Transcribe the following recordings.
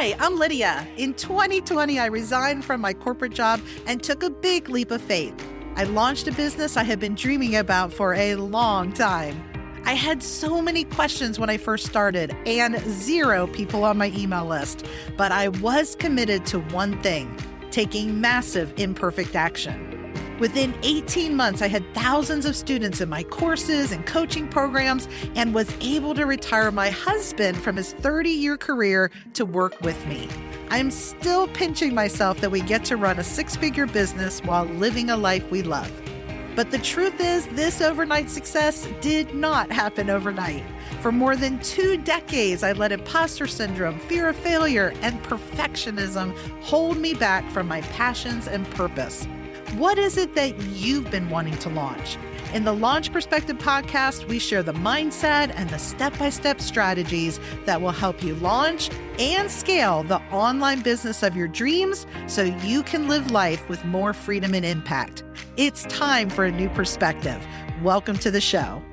Hi, I'm Lydia. In 2020, I resigned from my corporate job and took a big leap of faith. I launched a business I had been dreaming about for a long time. I had so many questions when I first started and 0 people on my email list, but I was committed to one thing, taking massive imperfect action. Within 18 months, I had thousands of students in my courses and coaching programs and was able to retire my husband from his 30-year career to work with me. I'm still pinching myself that we get to run a 6-figure business while living a life we love. But the truth is, this overnight success did not happen overnight. For more than 2 decades, I let imposter syndrome, fear of failure, and perfectionism hold me back from my passions and purpose. What is it that you've been wanting to launch? In the Launch Perspective podcast, we share the mindset and the step-by-step strategies that will help you launch and scale the online business of your dreams so you can live life with more freedom and impact. It's time for a new perspective. Welcome to the show.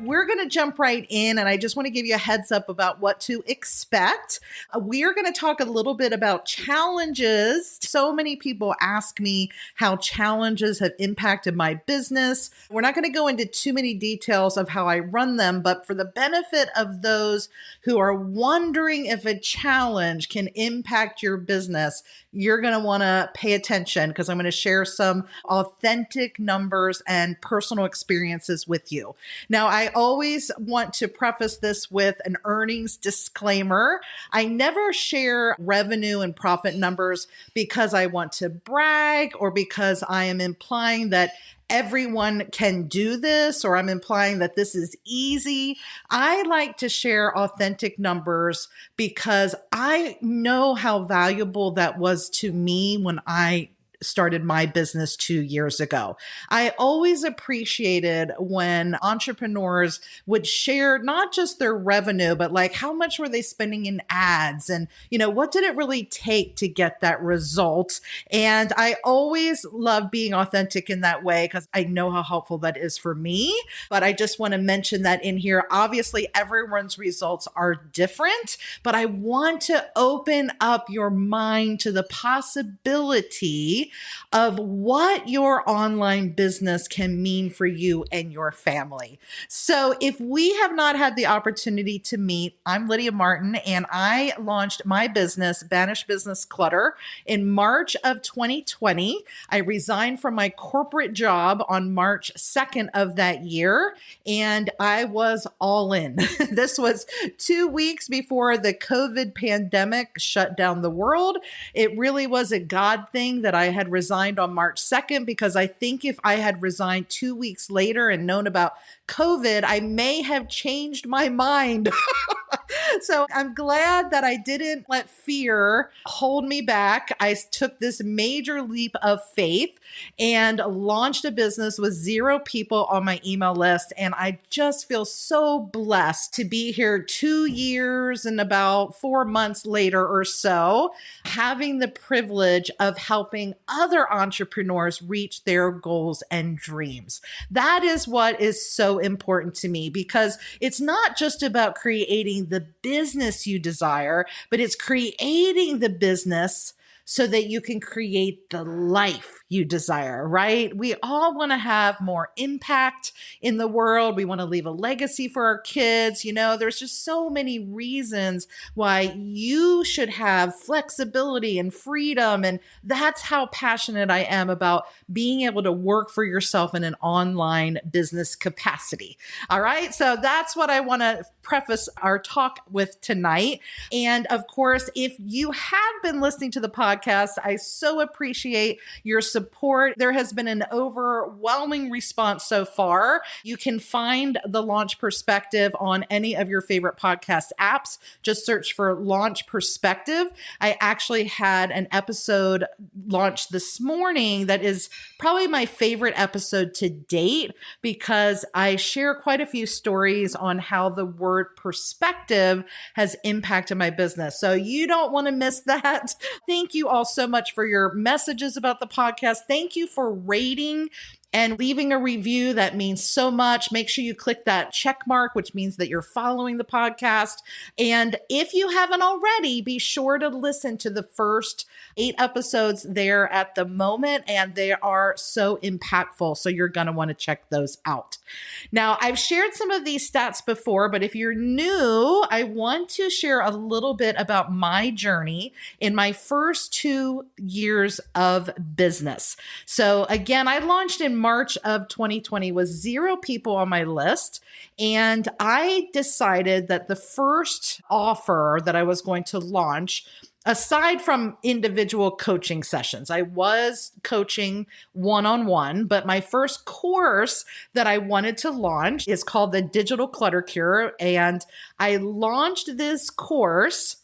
We're going to jump right in, and I just want to give you a heads up about what to expect. We are going to talk a little bit about challenges. So many people ask me how challenges have impacted my business. We're not going to go into too many details of how I run them, but for the benefit of those who are wondering if a challenge can impact your business, you're going to want to pay attention because I'm going to share some authentic numbers and personal experiences with you. Now, I always want to preface this with an earnings disclaimer. I never share revenue and profit numbers because I want to brag or because I am implying that everyone can do this or I'm implying that this is easy. I like to share authentic numbers because I know how valuable that was to me when I started my business 2 years ago. I always appreciated when entrepreneurs would share not just their revenue, but like how much were they spending in ads and, what did it really take to get that result? And I always love being authentic in that way because I know how helpful that is for me. But I just want to mention that in here. Obviously, everyone's results are different, but I want to open up your mind to the possibility of what your online business can mean for you and your family. So if we have not had the opportunity to meet, I'm Lydia Martin, and I launched my business, Banish Business Clutter, in March of 2020. I resigned from my corporate job on March 2nd of that year, and I was all in. This was 2 weeks before the COVID pandemic shut down the world. It really was a God thing that I had resigned on March 2nd because I think if I had resigned 2 weeks later and known about COVID, I may have changed my mind. So I'm glad that I didn't let fear hold me back. I took this major leap of faith and launched a business with 0 people on my email list. And I just feel so blessed to be here 2 years and about 4 months later or so, having the privilege of helping other entrepreneurs reach their goals and dreams. That is what is so important to me because it's not just about creating the business you desire, but it's creating the business so that you can create the life you desire, right? We all want to have more impact in the world. We want to leave a legacy for our kids. There's just so many reasons why you should have flexibility and freedom. And that's how passionate I am about being able to work for yourself in an online business capacity. All right. So that's what I want to preface our talk with tonight. And of course, if you have been listening to the podcast, I so appreciate your support. There has been an overwhelming response so far. You can find the Launch Perspective on any of your favorite podcast apps. Just search for Launch Perspective. I actually had an episode launched this morning that is probably my favorite episode to date because I share quite a few stories on how the word perspective has impacted my business. So you don't want to miss that. Thank you all so much for your messages about the podcast. Thank you for rating and leaving a review. That means so much. Make sure you click that check mark, which means that you're following the podcast. And if you haven't already, be sure to listen to the first 8 episodes there at the moment, and they are so impactful. So you're going to want to check those out. Now, I've shared some of these stats before, but if you're new, I want to share a little bit about my journey in my first 2 years of business. So again, I launched in March of 2020 with 0 people on my list. And I decided that the first offer that I was going to launch, aside from individual coaching sessions, I was coaching one-on-one, but my first course that I wanted to launch is called the Digital Clutter Cure. And I launched this course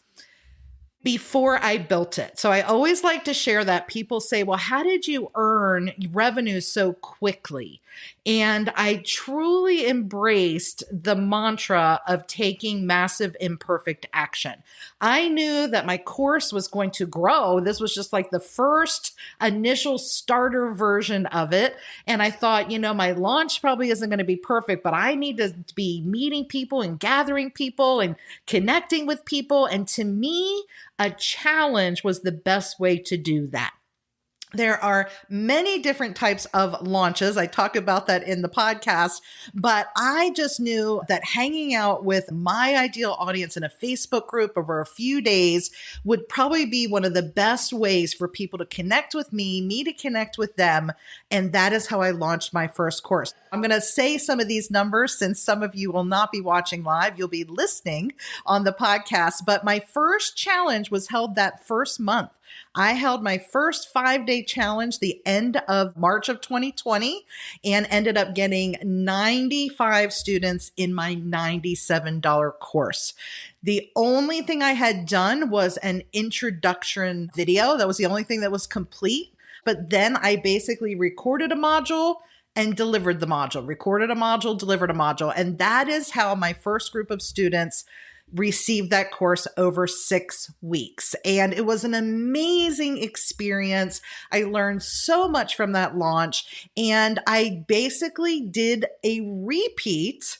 before I built it. So I always like to share that. People say, well, how did you earn revenue so quickly? And I truly embraced the mantra of taking massive imperfect action. I knew that my course was going to grow. This was just like the first initial starter version of it. And I thought, my launch probably isn't going to be perfect, but I need to be meeting people and gathering people and connecting with people. And to me, a challenge was the best way to do that. There are many different types of launches. I talk about that in the podcast, but I just knew that hanging out with my ideal audience in a Facebook group over a few days would probably be one of the best ways for people to connect with me to connect with them. And that is how I launched my first course. I'm going to say some of these numbers since some of you will not be watching live. You'll be listening on the podcast. But my first challenge was held that first month. I held my first 5-day challenge the end of March of 2020 and ended up getting 95 students in my $97 course. The only thing I had done was an introduction video. That was the only thing that was complete. But then I basically recorded a module and delivered the module, recorded a module, delivered a module. And that is how my first group of students received that course over 6 weeks. And it was an amazing experience. I learned so much from that launch. And I basically did a repeat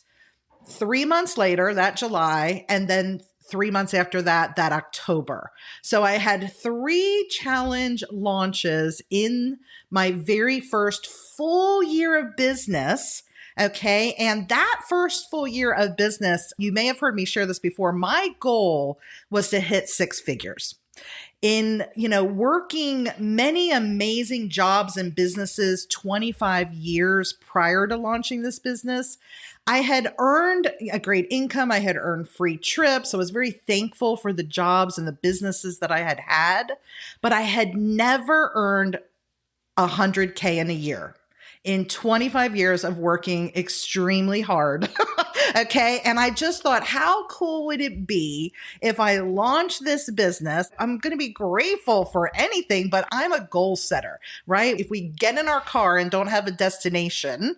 3 months later, that July, and then 3 months after that, that October. So I had 3 challenge launches in my very first full year of business. Okay. And that first full year of business, you may have heard me share this before. My goal was to hit 6 figures. In, working many amazing jobs and businesses 25 years prior to launching this business, I had earned a great income. I had earned free trips. I was very thankful for the jobs and the businesses that I had had, but I had never earned $100K in a year. In 25 years of working extremely hard. Okay. And I just thought, how cool would it be if I launched this business? I'm going to be grateful for anything, but I'm a goal setter, right? If we get in our car and don't have a destination,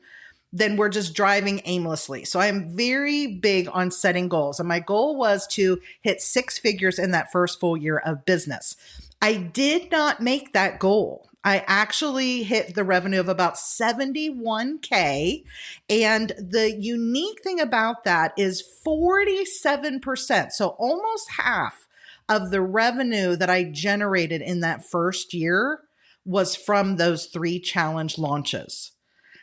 then we're just driving aimlessly. So I'm very big on setting goals. And my goal was to hit 6 figures in that first full year of business. I did not make that goal. I actually hit the revenue of about 71K. And the unique thing about that is 47%. So almost half of the revenue that I generated in that first year was from those 3 challenge launches.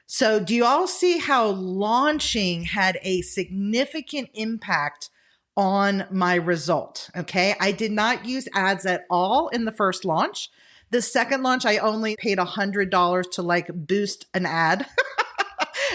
So do you all see how launching had a significant impact on my result? Okay. I did not use ads at all in the first launch. The second launch, I only paid $100 to boost an ad.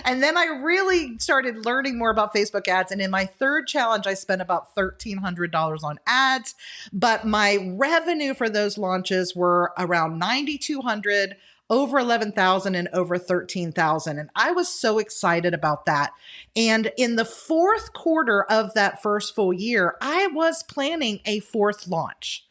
And then I really started learning more about Facebook ads. And in my third challenge, I spent about $1,300 on ads, but my revenue for those launches were around $9,200, over $11,000 and over $13,000. And I was so excited about that. And in the fourth quarter of that first full year, I was planning a 4th launch.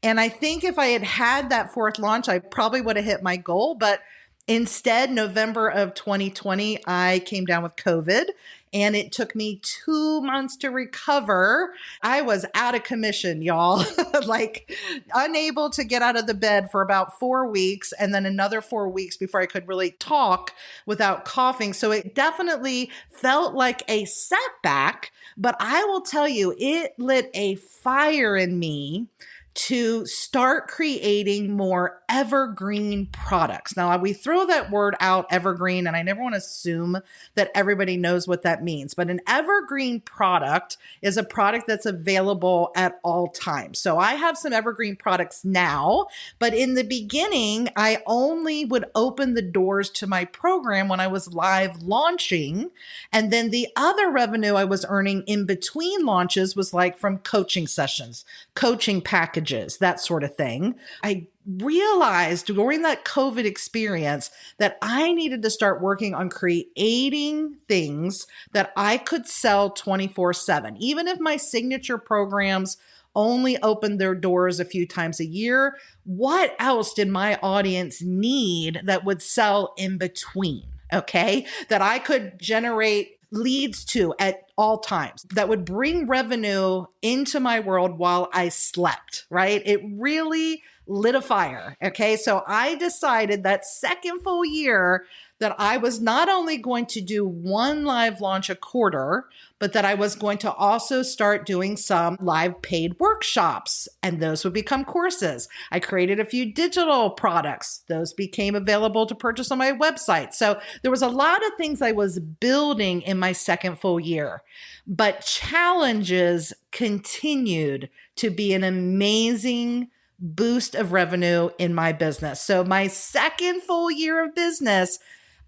And I think if I had had that 4th launch, I probably would have hit my goal. But Instead, November of 2020, I came down with COVID and it took me 2 months to recover. I was out of commission, y'all, like unable to get out of the bed for about 4 weeks and then another 4 weeks before I could really talk without coughing. So it definitely felt like a setback, but I will tell you, it lit a fire in me to start creating more evergreen products. Now, we throw that word out, evergreen, and I never want to assume that everybody knows what that means. But an evergreen product is a product that's available at all times. So I have some evergreen products now, but in the beginning, I only would open the doors to my program when I was live launching. And then the other revenue I was earning in between launches was like from coaching sessions, coaching packages, that sort of thing. I realized during that COVID experience that I needed to start working on creating things that I could sell 24/7. Even if my signature programs only opened their doors a few times a year, what else did my audience need that would sell in between? Okay, that I could generate leads to at all times that would bring revenue into my world while I slept, right? It really lit a fire. Okay. So I decided that second full year that I was not only going to do one live launch a quarter, but that I was going to also start doing some live paid workshops, and those would become courses. I created a few digital products. Those became available to purchase on my website. So there was a lot of things I was building in my second full year, but challenges continued to be an amazing boost of revenue in my business. So my second full year of business,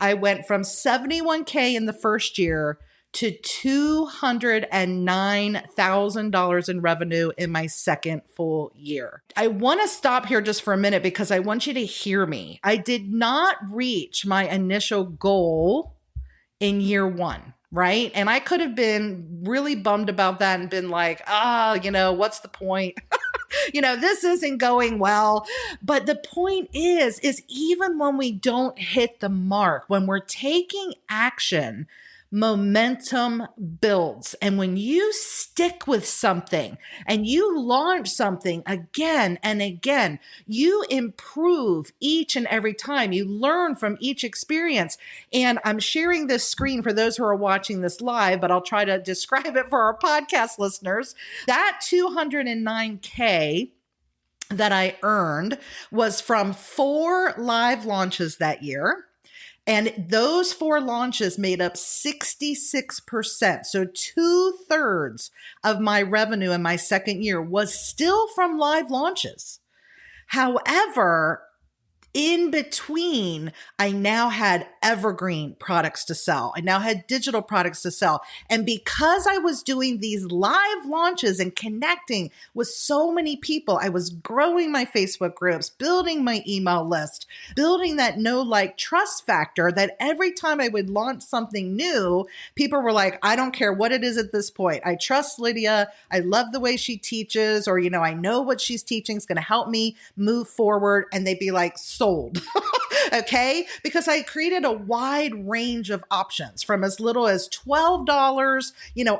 I went from $71K in the first year to $209,000 in revenue in my second full year. I want to stop here just for a minute because I want you to hear me. I did not reach my initial goal in year one, right? And I could have been really bummed about that and been like, what's the point? This isn't going well. But the point is even when we don't hit the mark, when we're taking action, momentum builds. And when you stick with something and you launch something again and again, you improve each and every time. You learn from each experience. And I'm sharing this screen for those who are watching this live, but I'll try to describe it for our podcast listeners. That $209K that I earned was from 4 live launches that year. And those 4 launches made up 66%. So 2/3 of my revenue in my second year was still from live launches. However, in between, I now had evergreen products to sell. I now had digital products to sell. And because I was doing these live launches and connecting with so many people, I was growing my Facebook groups, building my email list, building that know, like, trust factor that every time I would launch something new, people were like, I don't care what it is at this point. I trust Lydia. I love the way she teaches, or, I know what she's teaching is going to help me move forward. And they'd be like, sold. Okay. Because I created a wide range of options from as little as $12,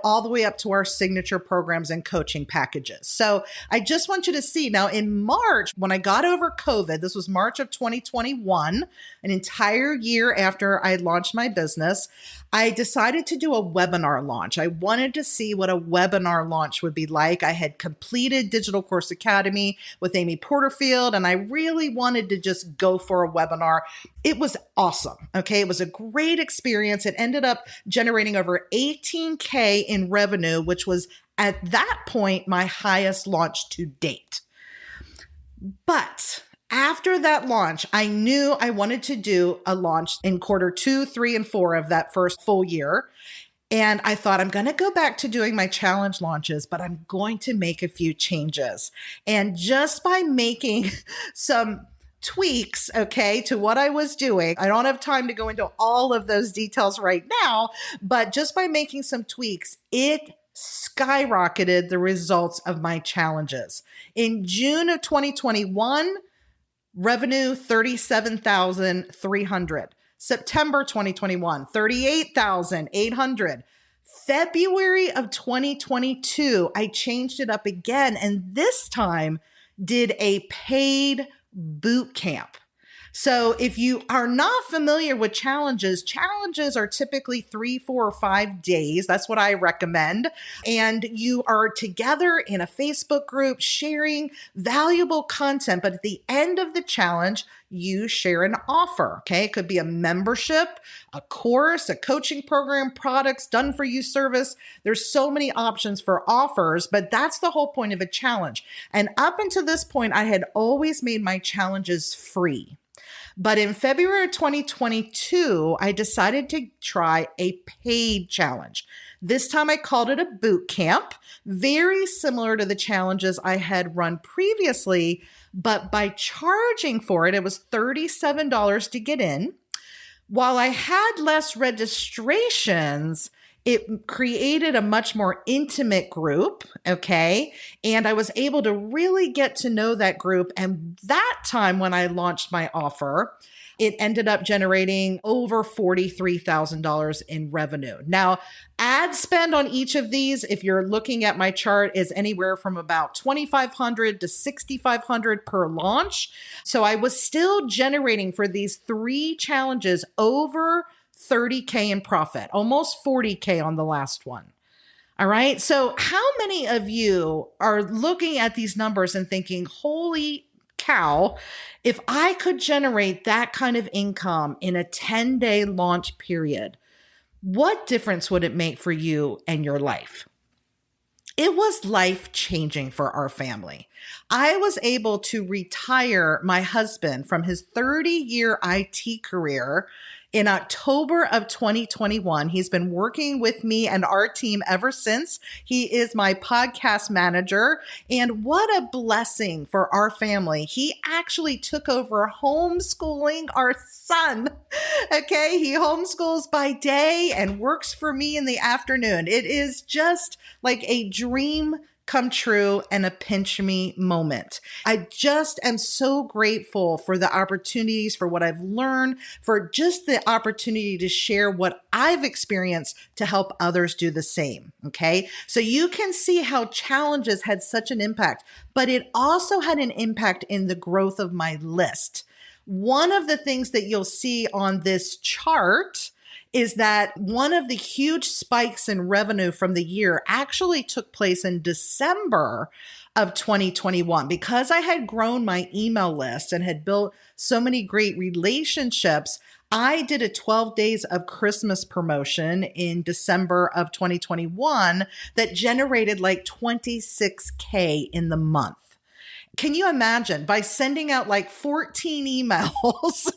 all the way up to our signature programs and coaching packages. So I just want you to see now in March, when I got over COVID, this was March of 2021, an entire year after I launched my business, I decided to do a webinar launch. I wanted to see what a webinar launch would be like. I had completed Digital Course Academy with Amy Porterfield, and I really wanted to just go for a webinar. It was awesome. Okay. It was a great experience. It ended up generating over $18K in revenue, which was at that point my highest launch to date. But after that launch, I knew I wanted to do a launch in quarter 2, 3, and 4 of that first full year. And I thought, I'm going to go back to doing my challenge launches, but I'm going to make a few changes. And just by making some tweaks, okay, to what I was doing, I don't have time to go into all of those details right now, but just by making some tweaks, it skyrocketed the results of my challenges. In June of 2021, Revenue, 37,300. September 2021, 38,800. February of 2022, I changed it up again, and this time did a paid boot camp. So if you are not familiar with challenges are typically 3, 4, or 5 days. That's what I recommend. And you are together in a Facebook group sharing valuable content. But at the end of the challenge, you share an offer. Okay. It could be a membership, a course, a coaching program, products, done for you service. There's so many options for offers, but that's the whole point of a challenge. And up until this point, I had always made my challenges free. But in February 2022, I decided to try a paid challenge. This time I called it a boot camp, very similar to the challenges I had run previously, but by charging for it, it was $37 to get in. While I had less registrations, it created a much more intimate group, okay? And I was able to really get to know that group. And that time when I launched my offer, it ended up generating over $43,000 in revenue. Now, ad spend on each of these, if you're looking at my chart, is anywhere from about $2,500 to $6,500 per launch. So I was still generating for these 3 challenges over $30K in profit, almost $40K on the last one. All right. So how many of you are looking at these numbers and thinking, holy cow, if I could generate that kind of income in a 10-day launch period, what difference would it make for you and your life? It was life-changing for our family. I was able to retire my husband from his 30-year IT career in October of 2021. He's been working with me and our team ever since. He is my podcast manager. And what a blessing for our family. He actually took over homeschooling our son. Okay. He homeschools by day and works for me in the afternoon. It is just like a dream come true and a pinch me moment. I just am so grateful for the opportunities, for what I've learned, for just the opportunity to share what I've experienced to help others do the same. Okay. So you can see how challenges had such an impact, but it also had an impact in the growth of my list. One of the things that you'll see on this chart is that one of the huge spikes in revenue from the year actually took place in December of 2021. Because I had grown my email list and had built so many great relationships, I did a 12 days of Christmas promotion in December of 2021 that generated like $26K in the month. Can you imagine by sending out like 14 emails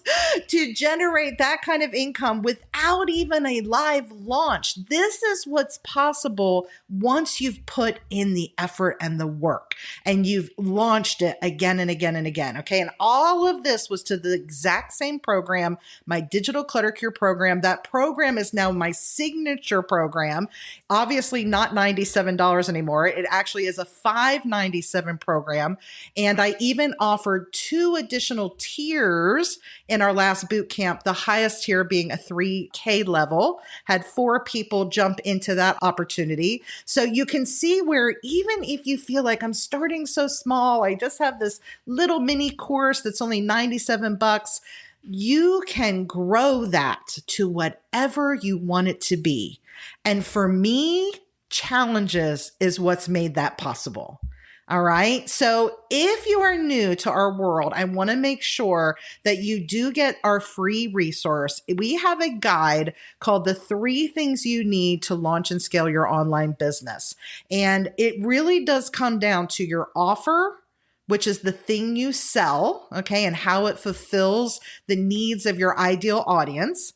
to generate that kind of income without even a live launch? This is what's possible once you've put in the effort and the work and you've launched it again and again and again. Okay. And all of this was to the exact same program, my digital clutter cure program. That program is now my signature program. Obviously not $97 anymore. It actually is a $597 program. And I even offered 2 additional tiers in our last boot camp, the highest tier being a 3K level, had 4 people jump into that opportunity. So you can see where even if you feel like I'm starting so small, I just have this little mini course that's only $97, you can grow that to whatever you want it to be. And for me, challenges is what's made that possible. All right. So if you are new to our world, I want to make sure that you do get our free resource. We have a guide called The 3 Things You Need to Launch and Scale Your Online Business. And it really does come down to your offer, which is the thing you sell, okay, and how it fulfills the needs of your ideal audience.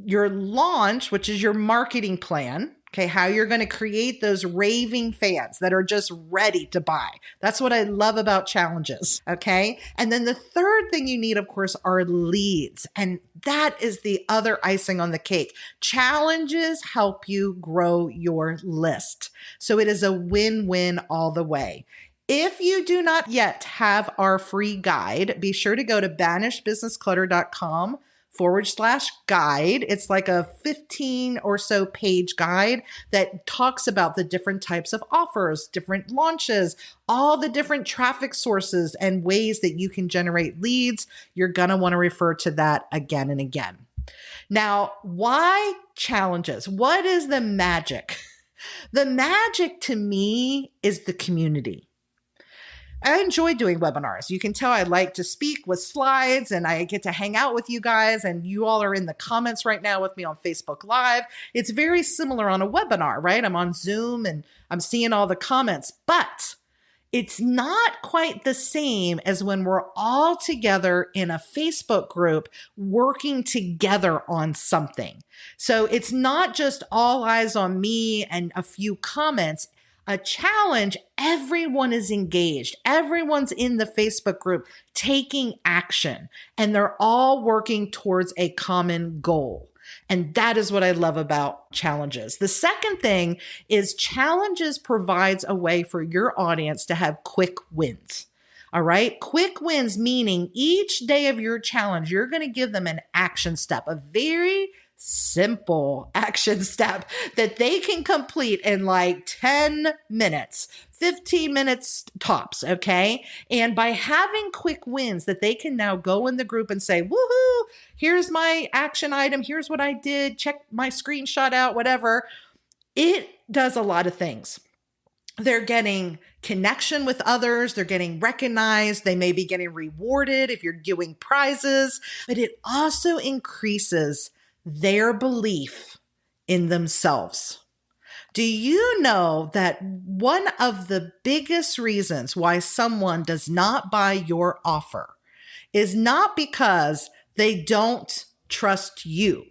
Your launch, which is your marketing plan. Okay, how you're going to create those raving fans that are just ready to buy. That's what I love about challenges. Okay. And then the third thing you need, of course, are leads. And that is the other icing on the cake. Challenges help you grow your list. So it is a win-win all the way. If you do not yet have our free guide, be sure to go to banishbusinessclutter.com/guide. It's like a 15 or so page guide that talks about the different types of offers, different launches, all the different traffic sources and ways that you can generate leads. You're going to want to refer to that again and again. Now, why challenges? What is the magic? The magic to me is the community. I enjoy doing webinars. You can tell I like to speak with slides and I get to hang out with you guys, and you all are in the comments right now with me on Facebook Live. It's very similar on a webinar, right? I'm on Zoom and I'm seeing all the comments, but it's not quite the same as when we're all together in a Facebook group working together on something. So it's not just all eyes on me and a few comments. A challenge, everyone is engaged. Everyone's in the Facebook group taking action, and they're all working towards a common goal. And that is what I love about challenges. The second thing is challenges provides a way for your audience to have quick wins. All right. Quick wins, meaning each day of your challenge, you're going to give them an action step, a very simple action step that they can complete in like 10 minutes, 15 minutes tops. Okay. And by having quick wins that they can now go in the group and say, woohoo, here's my action item. Here's what I did. Check my screenshot out, whatever. It does a lot of things. They're getting connection with others. They're getting recognized. They may be getting rewarded if you're doing prizes, but it also increases their belief in themselves. Do you know that one of the biggest reasons why someone does not buy your offer is not because they don't trust you?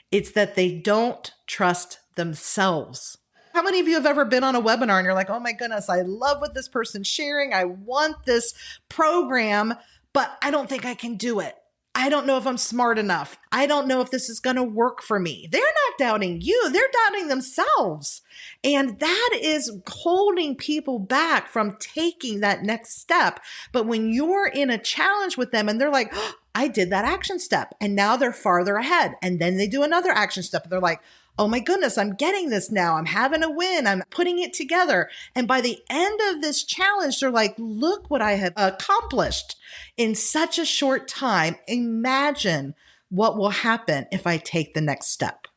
It's that they don't trust themselves. How many of you have ever been on a webinar and you're like, oh my goodness, I love what this person's sharing. I want this program, but I don't think I can do it. I don't know if I'm smart enough. I don't know if this is going to work for me. They're not doubting you. They're doubting themselves. And that is holding people back from taking that next step. But when you're in a challenge with them and they're like, oh, I did that action step, and now they're farther ahead. And then they do another action step and they're like, oh my goodness, I'm getting this now. I'm having a win. I'm putting it together. And by the end of this challenge, they're like, look what I have accomplished in such a short time. Imagine what will happen if I take the next step.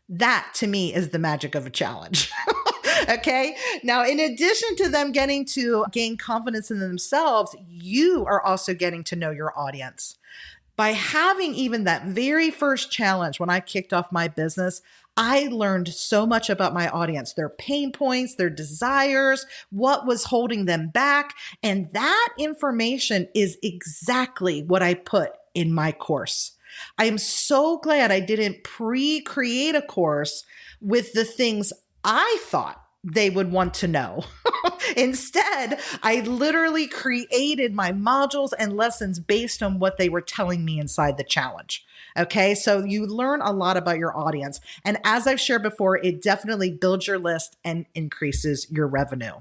That to me is the magic of a challenge. Okay. Now, in addition to them getting to gain confidence in themselves, you are also getting to know your audience. By having even that very first challenge, when I kicked off my business, I learned so much about my audience, their pain points, their desires, what was holding them back. And that information is exactly what I put in my course. I am so glad I didn't pre-create a course with the things I thought they would want to know. Instead, I literally created my modules and lessons based on what they were telling me inside the challenge. Okay, so you learn a lot about your audience. And as I've shared before, it definitely builds your list and increases your revenue.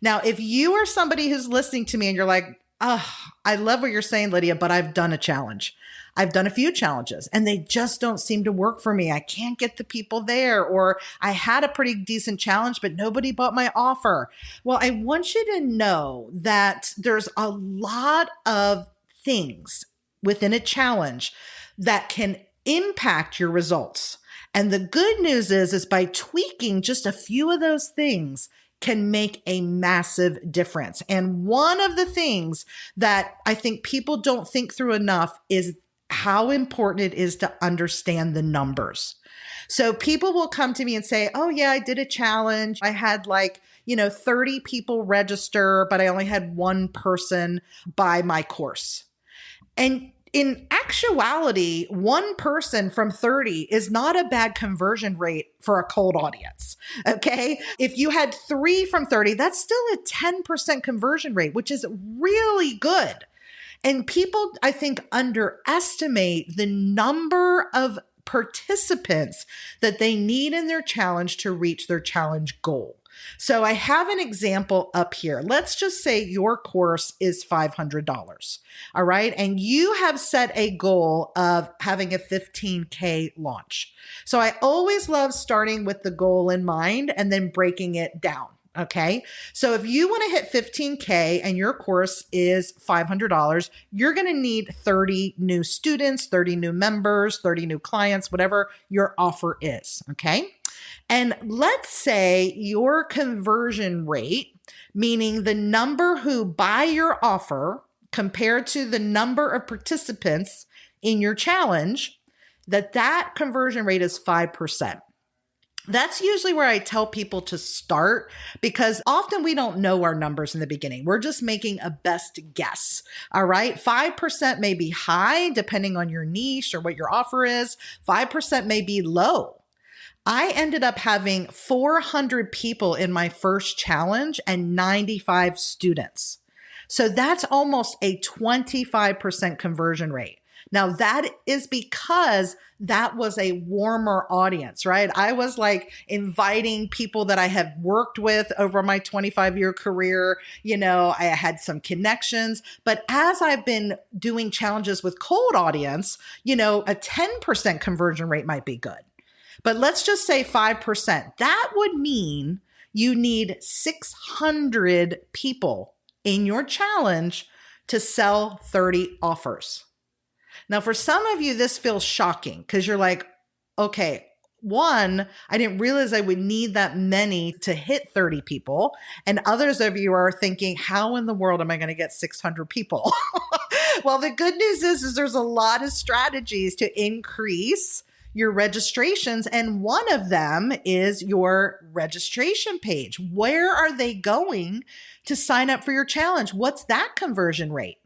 Now, if you are somebody who's listening to me and you're like, oh, I love what you're saying, Lydia, but I've done a challenge. I've done a few challenges and they just don't seem to work for me. I can't get the people there, or I had a pretty decent challenge, but nobody bought my offer. Well, I want you to know that there's a lot of things within a challenge that can impact your results. And the good news is by tweaking just a few of those things can make a massive difference. And one of the things that I think people don't think through enough is how important it is to understand the numbers. So people will come to me and say, oh yeah, I did a challenge. I had 30 people register, but I only had one person buy my course. And in actuality, one person from 30 is not a bad conversion rate for a cold audience. Okay. If you had 3 from 30, that's still a 10% conversion rate, which is really good. And people, I think, underestimate the number of participants that they need in their challenge to reach their challenge goal. So I have an example up here. Let's just say your course is $500. All right. And you have set a goal of having a 15K launch. So I always love starting with the goal in mind and then breaking it down. Okay. So if you want to hit 15K and your course is $500, you're going to need 30 new students, 30 new members, 30 new clients, whatever your offer is. Okay. And let's say your conversion rate, meaning the number who buy your offer compared to the number of participants in your challenge, that conversion rate is 5%. That's usually where I tell people to start, because often we don't know our numbers in the beginning. We're just making a best guess. All right. 5% may be high depending on your niche or what your offer is. 5% may be low. I ended up having 400 people in my first challenge and 95 students. So that's almost a 25% conversion rate. Now that is because that was a warmer audience, right? I was like inviting people that I had worked with over my 25-year career. I had some connections, but as I've been doing challenges with cold audience, a 10% conversion rate might be good. But let's just say 5%. That would mean you need 600 people in your challenge to sell 30 offers. Now, for some of you, this feels shocking because you're like, okay, one, I didn't realize I would need that many to hit 30 people. And others of you are thinking, how in the world am I going to get 600 people? Well, the good news is there's a lot of strategies to increase your registrations. And one of them is your registration page. Where are they going to sign up for your challenge? What's that conversion rate?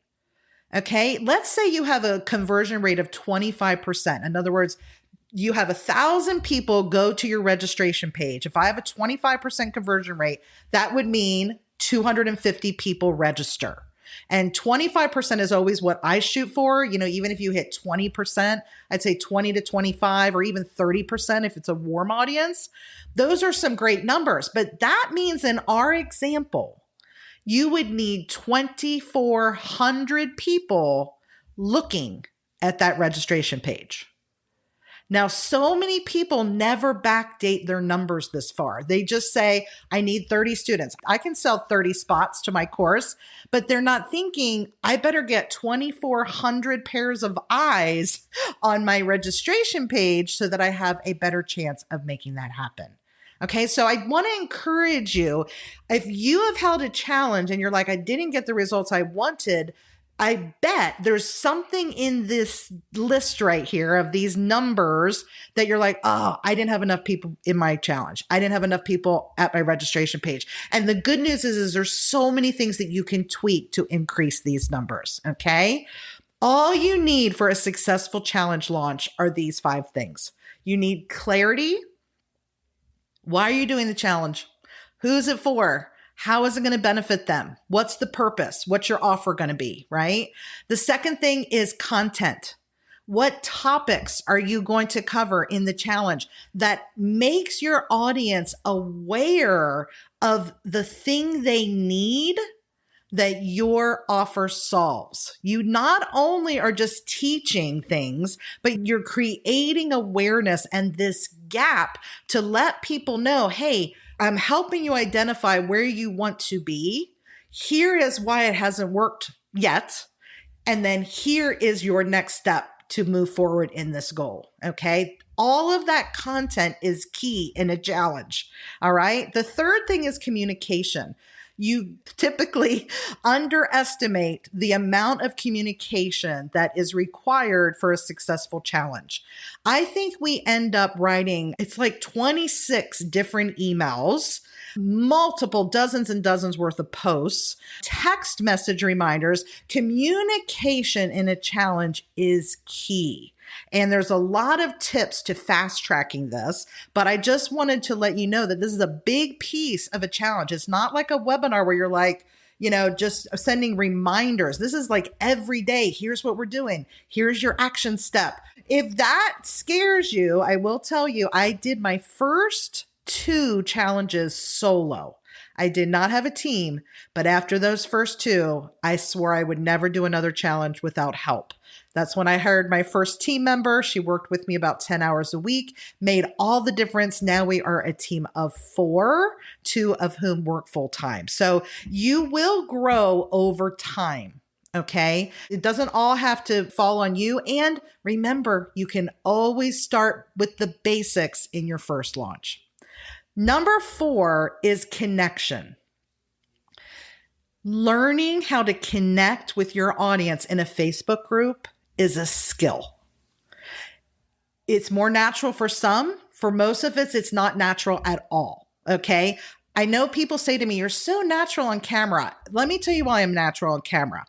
Okay. Let's say you have a conversion rate of 25%. In other words, you have 1,000 people go to your registration page. If I have a 25% conversion rate, that would mean 250 people register. And 25% is always what I shoot for. Even if you hit 20%, I'd say 20 to 25 or even 30% if it's a warm audience. Those are some great numbers. But that means in our example, you would need 2,400 people looking at that registration page. Now, so many people never backdate their numbers this far. They just say, I need 30 students. I can sell 30 spots to my course, but they're not thinking, I better get 2,400 pairs of eyes on my registration page so that I have a better chance of making that happen. Okay, so I want to encourage you, if you have held a challenge and you're like, I didn't get the results I wanted, I bet there's something in this list right here of these numbers that you're like, oh, I didn't have enough people in my challenge. I didn't have enough people at my registration page. And the good news is there's so many things that you can tweak to increase these numbers. Okay. All you need for a successful challenge launch are these 5 things. You need clarity. Why are you doing the challenge? Who's it for? How is it going to benefit them? What's the purpose? What's your offer going to be, right? The second thing is content. What topics are you going to cover in the challenge that makes your audience aware of the thing they need that your offer solves? You not only are just teaching things, but you're creating awareness and this gap to let people know, hey, I'm helping you identify where you want to be. Here is why it hasn't worked yet. And then here is your next step to move forward in this goal. Okay. All of that content is key in a challenge. All right. The third thing is communication. You typically underestimate the amount of communication that is required for a successful challenge. I think we end up writing, it's like 26 different emails, multiple dozens and dozens worth of posts, text message reminders. Communication in a challenge is key. And there's a lot of tips to fast tracking this, but I just wanted to let you know that this is a big piece of a challenge. It's not like a webinar where you're like, just sending reminders. This is like every day. Here's what we're doing. Here's your action step. If that scares you, I will tell you, I did my first 2 challenges solo. I did not have a team, but after those first 2, I swore I would never do another challenge without help. That's when I hired my first team member. She worked with me about 10 hours a week, made all the difference. Now we are a team of 4, 2 of whom work full time. So you will grow over time. Okay. It doesn't all have to fall on you. And remember, you can always start with the basics in your first launch. Number 4 is connection. Learning how to connect with your audience in a Facebook group is a skill. It's more natural for some. For most of us, it's not natural at all. Okay. I know people say to me, "You're so natural on camera." Let me tell you why I'm natural on camera.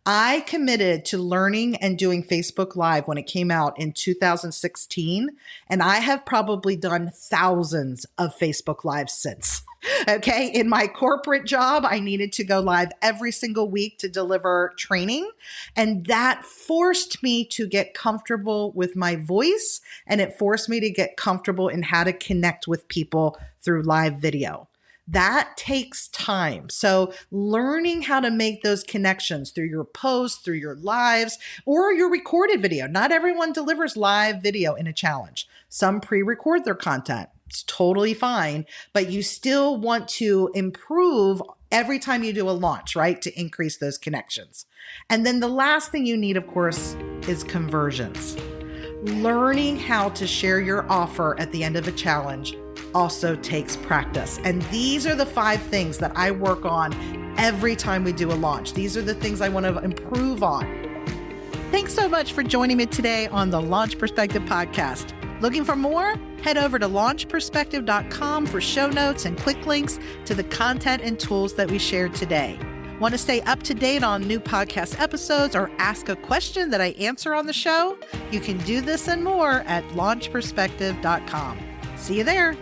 I committed to learning and doing Facebook Live when it came out in 2016, and I have probably done thousands of Facebook Lives since. Okay. In my corporate job, I needed to go live every single week to deliver training. And that forced me to get comfortable with my voice, and it forced me to get comfortable in how to connect with people through live video. That takes time. So learning how to make those connections through your posts, through your lives, or your recorded video. Not everyone delivers live video in a challenge. Some pre-record their content. It's totally fine, but you still want to improve every time you do a launch, right? To increase those connections. And then the last thing you need, of course, is conversions. Learning how to share your offer at the end of a challenge also takes practice. And these are the 5 things that I work on every time we do a launch. These are the things I want to improve on. Thanks so much for joining me today on the Launch Perspective podcast. Looking for more? Head over to launchperspective.com for show notes and quick links to the content and tools that we shared today. Want to stay up to date on new podcast episodes or ask a question that I answer on the show? You can do this and more at launchperspective.com. See you there.